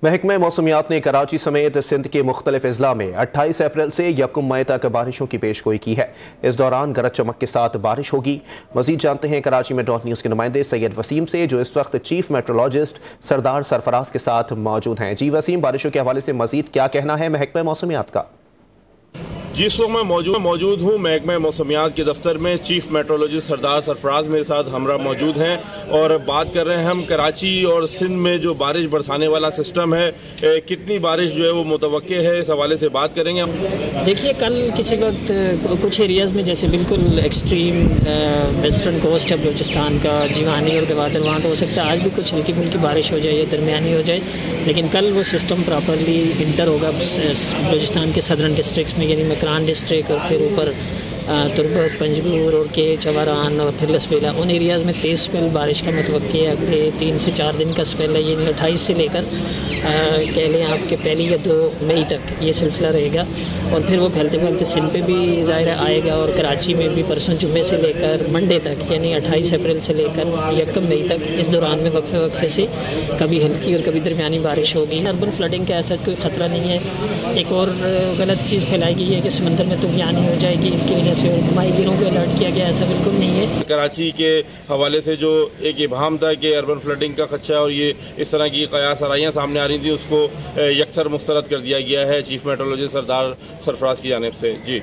محکمہ موسمیات نے کراچی سمیت سندھ کے مختلف اضلاع میں 28 اپریل سے 1 مئی تک بارشوں کی پیش گوئی کی ہے۔ اس دوران گرج چمک کے ساتھ بارش ہوگی۔ مزید جانتے ہیں کراچی میں ڈاٹ نیوز کے نمائندے سید وسیم سے، جو اس وقت چیف میٹرولوجسٹ سردار سرفراز کے ساتھ موجود ہیں۔ جی وسیم، بارشوں کے حوالے سے مزید کیا کہنا ہے محکمہ موسمیات کا؟ جس وقت میں موجود ہوں محکمہ موسمیات کے دفتر میں، چیف میٹرولوجسٹ سردار سرفراز میرے ساتھ ہمراہ موجود ہیں اور بات کر رہے ہیں ہم کراچی اور سندھ میں جو بارش برسانے والا سسٹم ہے، کتنی بارش جو ہے وہ متوقع ہے، اس حوالے سے بات کریں گے ہم۔ دیکھیے، کل کسی وقت کچھ ایریاز میں جیسے بالکل ایکسٹریم ویسٹرن کوسٹ ہے بلوچستان کا، جیوانی اور گوادر، وہاں تو ہو سکتا ہے آج بھی کچھ ہلکی پھلکی بارش ہو جائے یا درمیانی ہو جائے، لیکن کل وہ سسٹم پراپرلی انٹر ہوگا بلوچستان کے صدرن ڈسٹرکٹس میں، یعنی مکران ڈسٹرکٹ اور پھر اوپر تربت، پنجگور اور کے چواران اور پھر لسبیلا، ان ایریاز میں تیز سپیل بارش کا متوقع ہے۔ اگلے 3 سے 4 دن کا سپیل ہے، یعنی 28 سے لے کر کہہ لیں آپ کے 1 یا 2 مئی تک یہ سلسلہ رہے گا، اور پھر وہ پھیلتے پھیلتے سندھ پہ بھی ظاہر آئے گا، اور کراچی میں بھی پرسوں جمعے سے لے کر منڈے تک، یعنی 28 اپریل سے لے کر 1 مئی تک، اس دوران میں وقفے وقفے سے کبھی ہلکی اور کبھی درمیانی بارش ہوگی۔ اربن فلڈنگ کا ایسا کوئی خطرہ نہیں ہے۔ ایک اور غلط چیز پھیلائی گئی ہے کہ سمندر میں طوفانی ہو جائے گی، اس کی وجہ سے ماہی گیروں کو الرٹ کیا گیا، ایسا بالکل نہیں ہے۔ کراچی کے حوالے سے جو ایک ابہام تھا کہ اربن فلڈنگ کا خدشہ اور یہ اس طرح کی قیاس آرائیاں سامنے آ رہی تھیں، اس کو یکسر مسترد کر دیا گیا ہے چیف میٹرولوجسٹ سردار سرفراز کی جانب سے۔ جی